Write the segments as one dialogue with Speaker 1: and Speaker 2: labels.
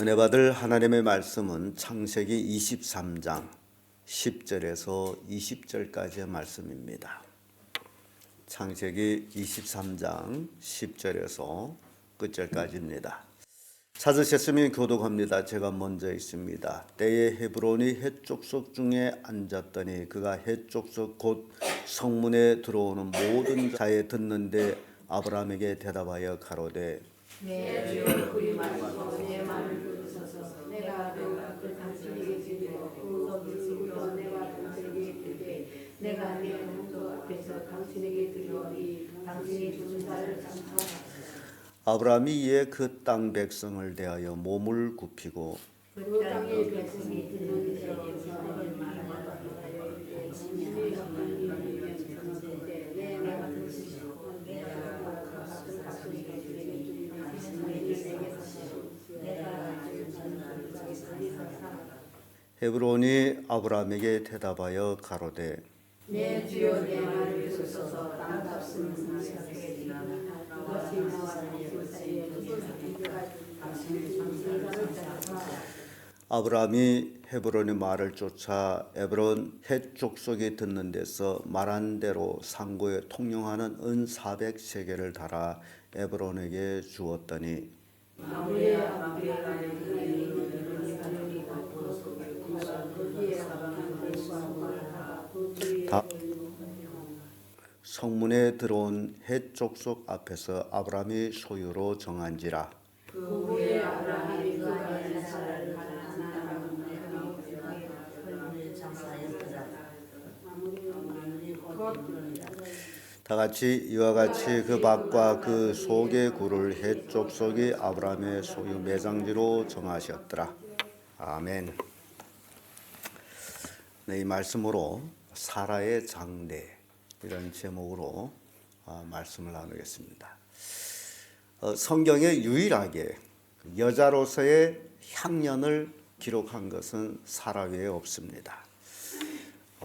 Speaker 1: 은혜 받을 하나님의 말씀은 창세기 23장 10절에서 20절까지의 말씀입니다. 창세기 23장 10절에서 끝절까지입니다. 찾으셨으면 교독합니다. 제가 먼저 있습니다. 때에 헤브론이 헷족속 중에 앉았더니 그가 헷족속 곧 성문에 들어오는 모든 자에 듣는데 아브라함에게 대답하여 가로되
Speaker 2: 내 주여 그리 말씀하시고 내 말을 들으소서. 내가 그 당신에게 드리고 그 것을 내가 당신에게 드리되 내가 내 문도 앞에서 당신에게 드리오니 당신이 주는 자를 감사하소서.
Speaker 1: 아브라함이 이에 그 땅 백성을 대하여 몸을 굽히고
Speaker 2: 그 땅의 백성이 듣는 데서 여호와의 말을 하여 이르되 당신의 하나님이면 전세 내가 들으시고 내가 그 같은 당신에게 드리니 당신이 내게 사시고 내가 주는 자를 살리소서.
Speaker 1: 헤브론이 아브라함에게 대답하여 가로되
Speaker 2: 내 주여 내 말을 들으소서. 땅값은 당신에게 드리나 그것이 나와 당신 사이에 무엇이든가 당신의 전세가를 잡아.
Speaker 1: 아브라함이 헤브론의 말을 쫓아 에브론 헷 족속이 듣는 데서 말한 대로 상고에 통용하는 은 400세겔을 달아 에브론에게 주었더니
Speaker 2: 아무의 아브라함의 그의 가정이 갖고 거기에 사방한 대수하고 그 뒤에
Speaker 1: 성문에 들어온 헷 족속 앞에서 아브라함이 소유로 정한지라.
Speaker 2: 그 후에 아브라함이 그 가진 사라를 가난한
Speaker 1: 다 같이 이와 같이 그 밖과 그 속의 굴을 헷 족속이 아브라함의 소유 매장지로 정하셨더라. 아멘. 네, 이 말씀으로 사라의 장래 이런 제목으로 말씀을 나누겠습니다. 성경에 유일하게 여자로서의 향년을 기록한 것은 사라 외에 없습니다.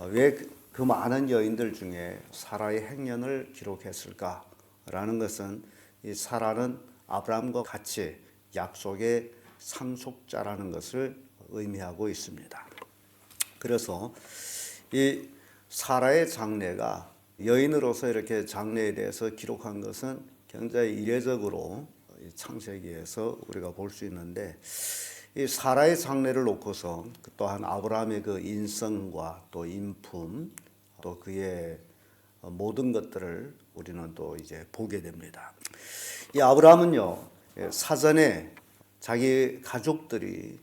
Speaker 1: 왜 그 많은 여인들 중에 사라의 행년을 기록했을까라는 것은 이 사라는 아브라함과 같이 약속의 상속자라는 것을 의미하고 있습니다. 그래서 이 사라의 장래가 여인으로서 이렇게 장래에 대해서 기록한 것은 굉장히 이례적으로 창세기에서 우리가 볼 수 있는데, 이 사라의 장래를 놓고서 또한 아브라함의 그 인성과 또 인품 또 그의 모든 것들을 우리는 또 이제 보게 됩니다. 이 아브라함은요, 사전에 자기 가족들이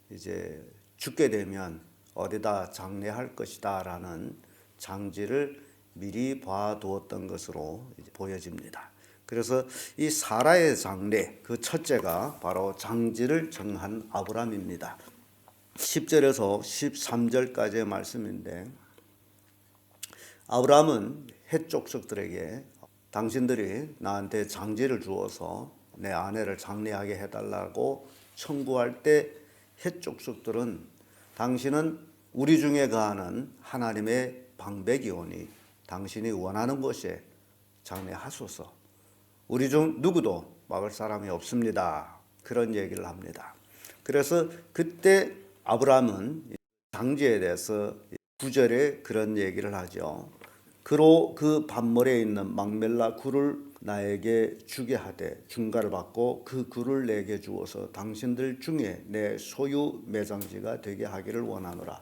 Speaker 1: 이제 죽게 되면 어디다 장례할 것이다라는 장지를 미리 봐두었던 것으로 보여집니다. 그래서 이 사라의 장례 그 첫째가 바로 장지를 정한 아브라함입니다. 10절에서 13절까지의 말씀인데, 아브라함은 헷 족속들에게 당신들이 나한테 장지를 주어서 내 아내를 장례하게 해달라고 청구할 때 헷 족속들은 당신은 우리 중에 거하는 하나님의 방백이오니 당신이 원하는 곳에 장례하소서. 우리 중 누구도 막을 사람이 없습니다. 그런 얘기를 합니다. 그래서 그때 아브라함은 장지에 대해서 9절에 그런 얘기를 하죠. 그로 그 반mol에 있는 막멜라 굴을 나에게 주게 하되 중가를 받고 그 굴을 내게 주어서 당신들 중에 내 소유 매장지가 되게 하기를 원하노라.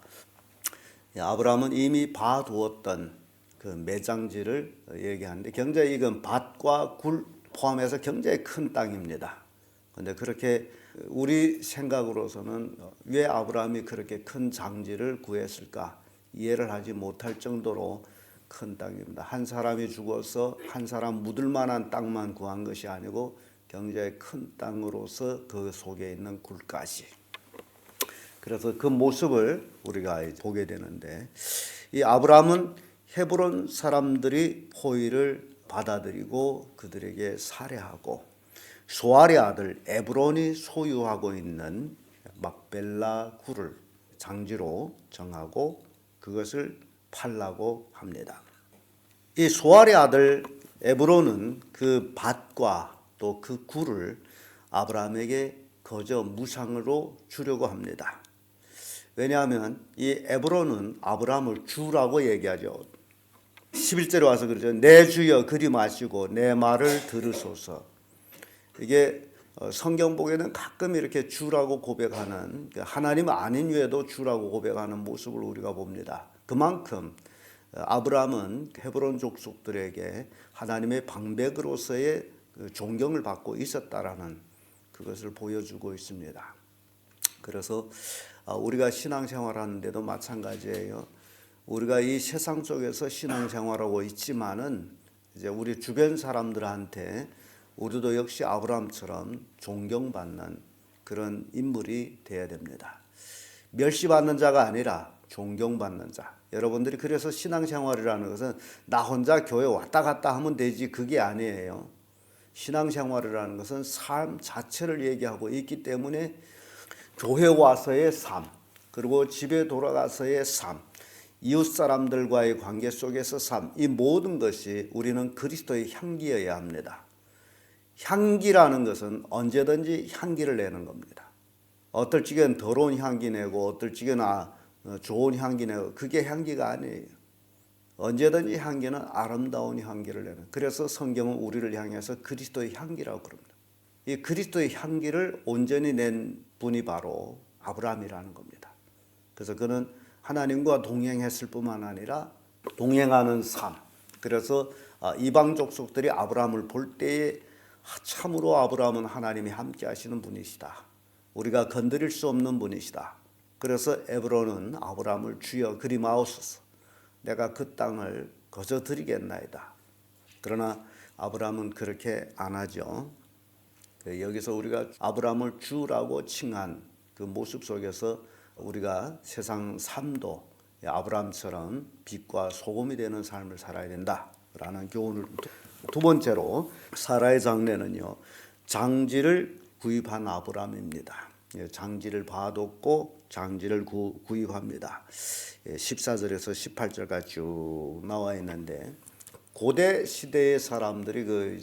Speaker 1: 아브라함은 이미 봐두었던 그 매장지를 얘기하는데, 굉장히 이건 밭과 굴 포함해서 굉장히 큰 땅입니다. 그런데 그렇게 우리 생각으로서는 왜 아브라함이 그렇게 큰 장지를 구했을까 이해를 하지 못할 정도로 큰 땅입니다. 한 사람이 죽어서 한 사람 묻을 만한 땅만 구한 것이 아니고 굉장히 큰 땅으로서 그 속에 있는 굴까지. 그래서 그 모습을 우리가 보게 되는데, 이 아브라함은 헤브론 사람들이 호의를 받아들이고 그들에게 살해하고 소알의 아들 에브론이 소유하고 있는 막벨라 굴을 장지로 정하고 그것을 팔라고 합니다. 이 소알의 아들 에브론은 그 밭과 또 그 굴을 아브라함에게 거저 무상으로 주려고 합니다. 왜냐하면 이 에브론은 아브라함을 주라고 얘기하죠. 11절에 와서 그러죠. 내 주여 그리 마시고 내 말을 들으소서. 이게 성경 보기에는 가끔 이렇게 주라고 고백하는, 하나님 아닌 외에도 주라고 고백하는 모습을 우리가 봅니다. 그만큼 아브라함은 헤브론 족속들에게 하나님의 방백으로서의 존경을 받고 있었다라는 그것을 보여주고 있습니다. 그래서 우리가 신앙생활하는데도 마찬가지예요. 우리가 이 세상 속에서 신앙생활하고 있지만은 이제 우리 주변 사람들한테 우리도 역시 아브라함처럼 존경받는 그런 인물이 되어야 됩니다. 멸시받는 자가 아니라 존경받는 자. 여러분들이 그래서 신앙생활이라는 것은 나 혼자 교회 왔다 갔다 하면 되지 그게 아니에요. 신앙생활이라는 것은 삶 자체를 얘기하고 있기 때문에 교회 와서의 삶, 그리고 집에 돌아가서의 삶, 이웃 사람들과의 관계 속에서 삶, 이 모든 것이 우리는 그리스도의 향기여야 합니다. 향기라는 것은 언제든지 향기를 내는 겁니다. 어떨 적엔 더러운 향기 내고 어떨 적엔 좋은 향기 내고 그게 향기가 아니에요. 언제든지 향기는 아름다운 향기를 내는. 그래서 성경은 우리를 향해서 그리스도의 향기라고 그럽니다. 이 그리스도의 향기를 온전히 낸 분이 바로 아브라함이라는 겁니다. 그래서 그는 하나님과 동행했을 뿐만 아니라 동행하는 삶. 그래서 이방 족속들이 아브라함을 볼 때에 참으로 아브라함은 하나님이 함께 하시는 분이시다. 우리가 건드릴 수 없는 분이시다. 그래서 에브론은 아브라함을 주여 그리 마옵소서. 내가 그 땅을 거저 드리겠나이다. 그러나 아브라함은 그렇게 안 하죠. 여기서 우리가 아브라함을 주라고 칭한 그 모습 속에서 우리가 세상 삶도 아브라함처럼 빛과 소금이 되는 삶을 살아야 된다라는 교훈을. 두 번째로 사라의 장례는요, 장지를 구입한 아브라함입니다. 장지를 봐뒀고 장지를 구입합니다. 14절에서 18절까지 쭉 나와 있는데, 고대 시대의 사람들이 그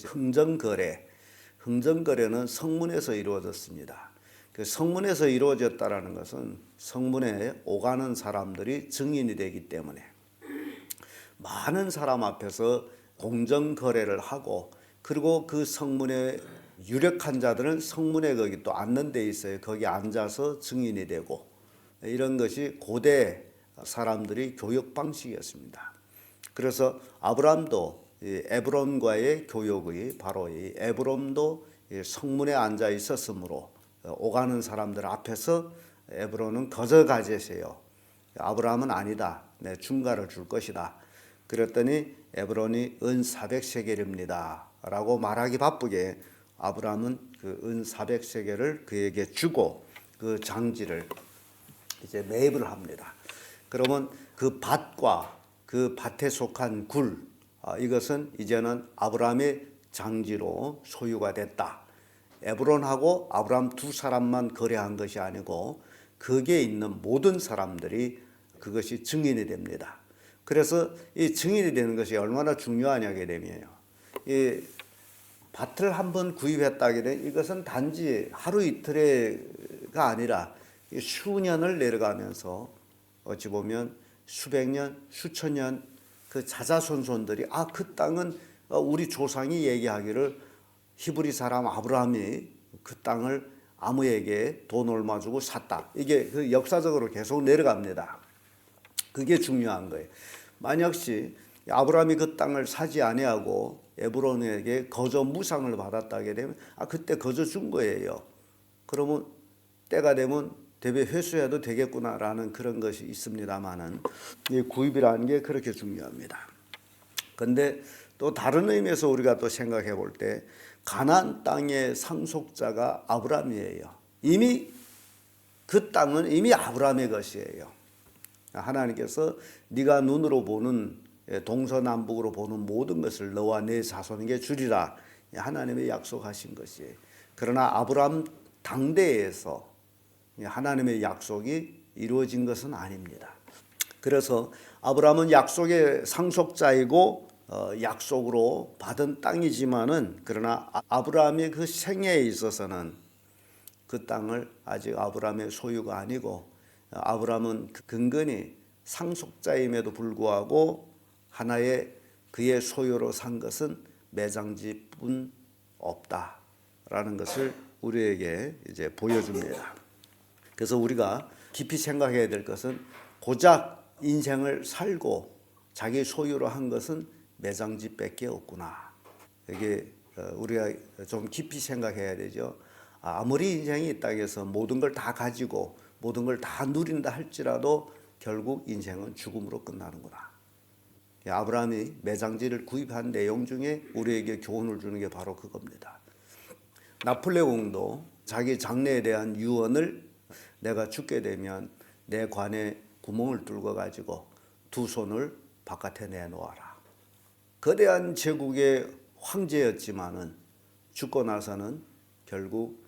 Speaker 1: 흥정거래는 성문에서 이루어졌습니다. 그 성문에서 이루어졌다라는 것은 성문에 오가는 사람들이 증인이 되기 때문에 많은 사람 앞에서 공정거래를 하고, 그리고 그 성문에 유력한 자들은 성문에 거기 또 앉는 데 있어요. 거기 앉아서 증인이 되고, 이런 것이 고대 사람들이 교육 방식이었습니다. 그래서 아브라함도 에브론과의 교육이 바로 이 에브론도 성문에 앉아 있었으므로 오가는 사람들 앞에서 에브론은 거저 가지세요. 아브라함은 아니다. 내 중가를 줄 것이다. 그랬더니 에브론이 은 400세겔입니다. 라고 말하기 바쁘게 아브라함은 그 은 400세겔을 그에게 주고 그 장지를 이제 매입을 합니다. 그러면 그 밭과 그 밭에 속한 굴, 이것은 이제는 아브라함의 장지로 소유가 됐다. 에브론하고 아브라함 두 사람만 거래한 것이 아니고 거기에 있는 모든 사람들이 그것이 증인이 됩니다. 그래서 이 증인이 되는 것이 얼마나 중요하냐게 되면요, 이 밭을 한번 구입했다게 되면 이것은 단지 하루 이틀가 아니라 수년을 내려가면서 어찌 보면 수백 년, 수천 년 그 자자손손들이 그 땅은 우리 조상이 얘기하기를 히브리 사람 아브라함이 그 땅을 아무에게 돈 얼마 주고 샀다. 이게 그 역사적으로 계속 내려갑니다. 그게 중요한 거예요. 만약시 아브라함이 그 땅을 사지 아니하고 에브론에게 거저 무상을 받았다게 되면 그때 거저 준 거예요. 그러면 때가 되면 대배 회수해도 되겠구나라는 그런 것이 있습니다만은 이 구입이라는 게 그렇게 중요합니다. 근데 또 다른 의미에서 우리가 또 생각해 볼 때 가나안 땅의 상속자가 아브라함이에요. 이미 그 땅은 이미 아브라함의 것이에요. 하나님께서 네가 눈으로 보는 동서남북으로 보는 모든 것을 너와 내 자손에게 주리라 하나님의 약속하신 것이에요. 그러나 아브라함 당대에서 하나님의 약속이 이루어진 것은 아닙니다. 그래서 아브라함은 약속의 상속자이고 약속으로 받은 땅이지만은, 그러나 아브라함의 그 생애에 있어서는 그 땅을 아직 아브라함의 소유가 아니고 아브라함은 근근히 상속자임에도 불구하고 하나의 그의 소유로 산 것은 매장지뿐 없다라는 것을 우리에게 이제 보여줍니다. 그래서 우리가 깊이 생각해야 될 것은 고작 인생을 살고 자기 소유로 한 것은 매장지밖에 없구나. 이게 우리가 좀 깊이 생각해야 되죠. 아무리 인생이 있다 해서 모든 걸 다 가지고 모든 걸 다 누린다 할지라도 결국 인생은 죽음으로 끝나는구나. 아브라함이 매장지를 구입한 내용 중에 우리에게 교훈을 주는 게 바로 그겁니다. 나폴레옹도 자기 장래에 대한 유언을 내가 죽게 되면 내 관에 구멍을 뚫어 가지고 두 손을 바깥에 내놓아라. 거대한 제국의 황제였지만은 죽고 나서는 결국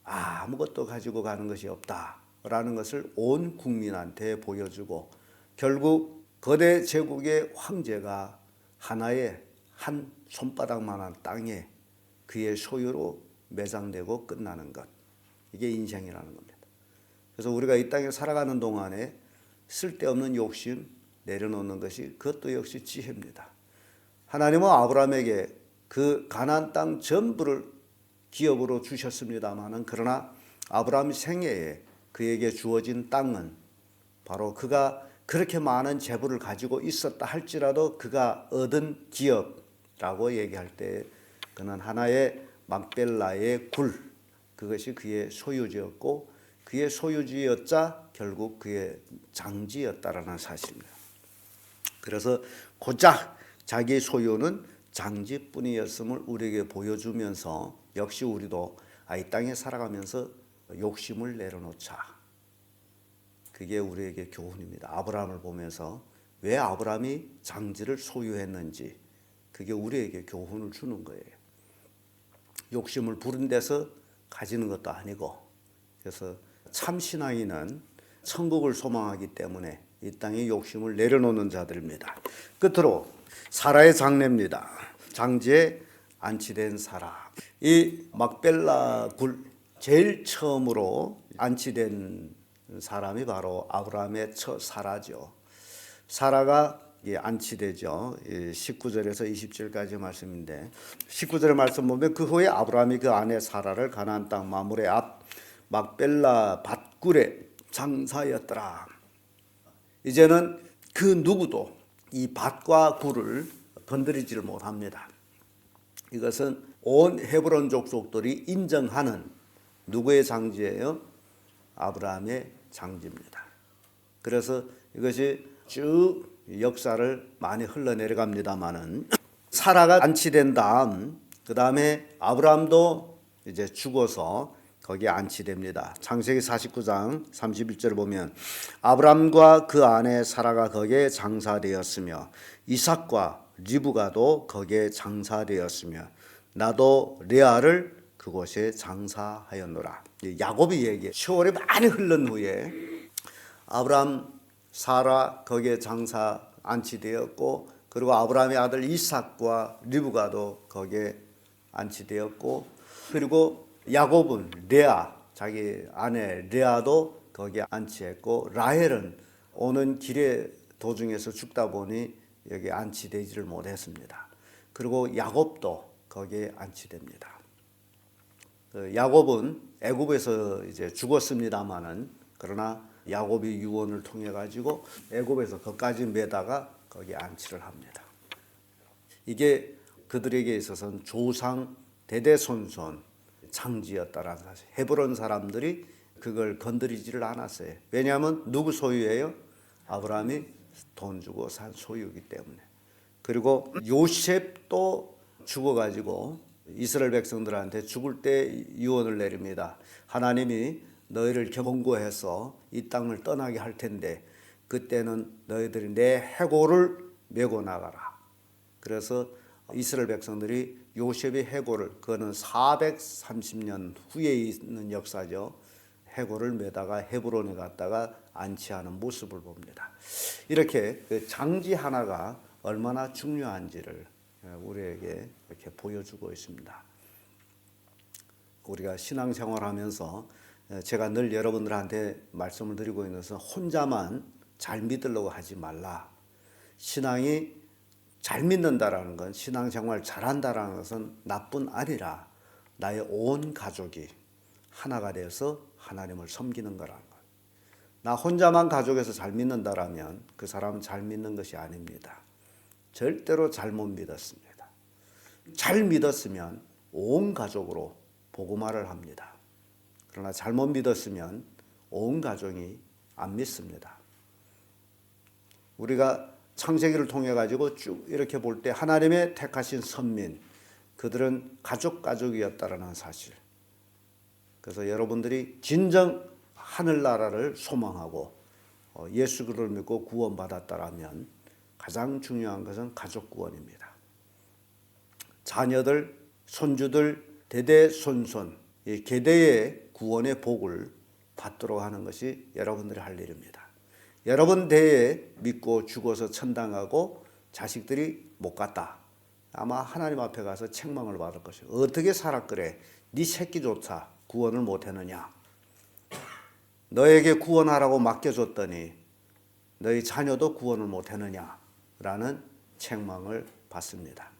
Speaker 1: 아무것도 가지고 가는 것이 없다라는 것을 온 국민한테 보여주고 결국 거대 제국의 황제가 하나의 한 손바닥만한 땅에 그의 소유로 매장되고 끝나는 것. 이게 인생이라는 겁니다. 그래서 우리가 이 땅에 살아가는 동안에 쓸데없는 욕심 내려놓는 것이 그것도 역시 지혜입니다. 하나님은 아브라함에게 그 가나안 땅 전부를 기업으로 주셨습니다마는 그러나 아브라함 생애에 그에게 주어진 땅은 바로 그가 그렇게 많은 재물을 가지고 있었다 할지라도 그가 얻은 기업라고 얘기할 때 그는 하나의 막벨라의 굴, 그것이 그의 소유지였고 그의 소유지였자 결국 그의 장지였다라는 사실입니다. 그래서 고작 자기 소유는 장지뿐이었음을 우리에게 보여주면서 역시 우리도 이 땅에 살아가면서 욕심을 내려놓자. 그게 우리에게 교훈입니다. 아브라함을 보면서 왜 아브라함이 장지를 소유했는지 그게 우리에게 교훈을 주는 거예요. 욕심을 부른 데서 가지는 것도 아니고 그래서 참 신앙인은 천국을 소망하기 때문에 이 땅에 욕심을 내려놓는 자들입니다. 끝으로 사라의 장례입니다. 장지에 안치된 사라. 이 막벨라 굴 제일 처음으로 안치된 사람이 바로 아브라함의 처 사라죠. 사라가 안치되죠. 19절에서 20절까지 말씀인데 19절의 말씀 보면 그 후에 아브라함이 그 아내 사라를 가나안 땅 마므레 앞 막벨라 밭굴에 장사였더라. 이제는 그 누구도 이 밭과 굴을 건드리지를 못합니다. 이것은 온 헤브론 족속들이 인정하는 누구의 장지예요? 아브라함의 장지입니다. 그래서 이것이 쭉 역사를 많이 흘러내려갑니다마는 사라가 안치된 다음 그 다음에 아브라함도 이제 죽어서 거기에 안치됩니다. 창세기 49장 31절을 보면 아브람과 그 아내 사라가 거기에 장사되었으며 이삭과 리브가도 거기에 장사되었으며 나도 레아를 그곳에 장사하였노라. 야곱이 얘기해. 세월이 많이 흘른 후에 아브람 사라 거기에 장사 안치되었고 그리고 아브라함의 아들 이삭과 리브가도 거기에 안치되었고 그리고 야곱은 레아 자기 아내 레아도 거기에 안치했고 라헬은 오는 길에 도중에서 죽다 보니 여기 안치되지를 못했습니다. 그리고 야곱도 거기에 안치됩니다. 야곱은 애굽에서 이제 죽었습니다마는 그러나 야곱이 유언을 통해 가지고 애굽에서 거기까지 매다가 거기 안치를 합니다. 이게 그들에게 있어서는 조상 대대손손 장지였다라는 사실. 헤브론 사람들이 그걸 건드리지를 않았어요. 왜냐하면 누구 소유예요? 아브라함이 돈 주고 산 소유이기 때문에. 그리고 요셉도 죽어가지고 이스라엘 백성들한테 죽을 때 유언을 내립니다. 하나님이 너희를 경고해서 이 땅을 떠나게 할 텐데 그때는 너희들이 내 해골을 메고 나가라. 그래서 이스라엘 백성들이 요셉의 해골을 그거는 430년 후에 있는 역사죠. 해골을 메다가 헤브론에 갔다가 안치하는 모습을 봅니다. 이렇게 그 장지 하나가 얼마나 중요한지를 우리에게 이렇게 보여주고 있습니다. 우리가 신앙생활하면서 제가 늘 여러분들한테 말씀을 드리고 있는 것은 혼자만 잘 믿으려고 하지 말라. 신앙이 잘 믿는다라는 건, 신앙생활 잘한다라는 것은 나뿐 아니라 나의 온 가족이 하나가 되어서 하나님을 섬기는 거라는 것. 나 혼자만 가족에서 잘 믿는다라면 그 사람은 잘 믿는 것이 아닙니다. 절대로 잘못 믿었습니다. 잘 믿었으면 온 가족으로 복음화를 합니다. 그러나 잘못 믿었으면 온 가족이 안 믿습니다. 우리가 창세기를 통해 가지고 쭉 이렇게 볼 때 하나님의 택하신 선민, 그들은 가족이었다라는 사실. 그래서 여러분들이 진정 하늘나라를 소망하고 예수 그리스도를 믿고 구원받았다라면 가장 중요한 것은 가족 구원입니다. 자녀들, 손주들, 대대손손, 이 계대의 구원의 복을 받도록 하는 것이 여러분들이 할 일입니다. 여러분 대에 믿고 죽어서 천당하고 자식들이 못 갔다. 아마 하나님 앞에 가서 책망을 받을 것이에요. 어떻게 살았그래? 네 새끼조차 구원을 못했느냐? 너에게 구원하라고 맡겨줬더니 너희 자녀도 구원을 못했느냐? 라는 책망을 받습니다.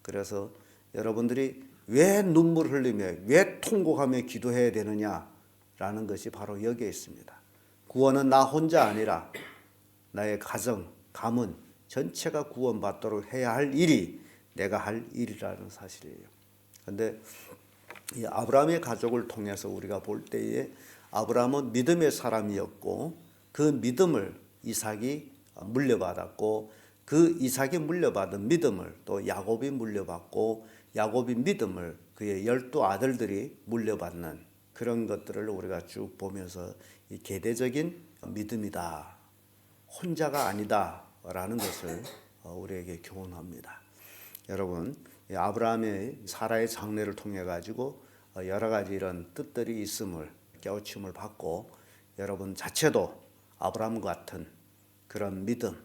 Speaker 1: 그래서 여러분들이 왜 눈물 흘리며 왜 통곡하며 기도해야 되느냐라는 것이 바로 여기에 있습니다. 구원은 나 혼자 아니라 나의 가정, 가문 전체가 구원받도록 해야 할 일이 내가 할 일이라는 사실이에요. 그런데 이 아브라함의 가족을 통해서 우리가 볼 때에 아브라함은 믿음의 사람이었고 그 믿음을 이삭이 물려받았고 그 이삭이 물려받은 믿음을 또 야곱이 물려받고 야곱이 믿음을 그의 12 아들들이 물려받는 그런 것들을 우리가 쭉 보면서 이 계대적인 믿음이다. 혼자가 아니다라는 것을 우리에게 교훈합니다. 여러분, 아브라함의 사라의 장례를 통해 가지고 여러 가지 이런 뜻들이 있음을 깨우침을 받고 여러분 자체도 아브라함 같은 그런 믿음,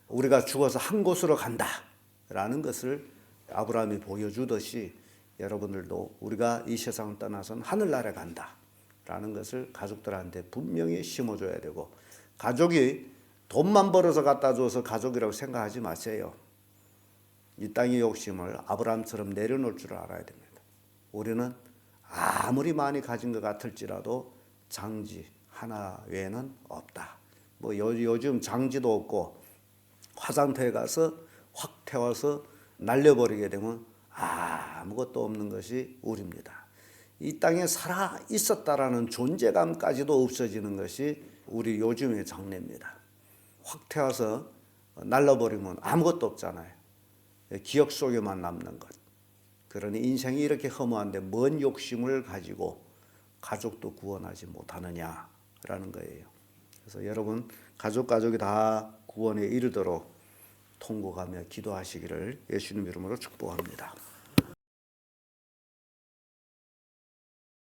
Speaker 1: 우리가 죽어서 한 곳으로 간다라는 것을 아브라함이 보여주듯이 여러분들도 우리가 이 세상을 떠나서는 하늘나라에 간다라는 것을 가족들한테 분명히 심어줘야 되고, 가족이 돈만 벌어서 갖다 줘서 가족이라고 생각하지 마세요. 이 땅의 욕심을 아브라함처럼 내려놓을 줄 알아야 됩니다. 우리는 아무리 많이 가진 것 같을지라도 장지 하나 외에는 없다. 뭐 요즘 장지도 없고 화장터에 가서 확 태워서 날려버리게 되면 아무것도 없는 것이 우리입니다. 이 땅에 살아 있었다라는 존재감까지도 없어지는 것이 우리 요즘의 장래입니다. 확 태워서 날려버리면 아무것도 없잖아요. 기억 속에만 남는 것. 그러니 인생이 이렇게 허무한데 뭔 욕심을 가지고 가족도 구원하지 못하느냐라는 거예요. 그래서 여러분 가족이 다 구원에 이르도록 통곡하며 기도하시기를 예수님 이름으로 축복합니다.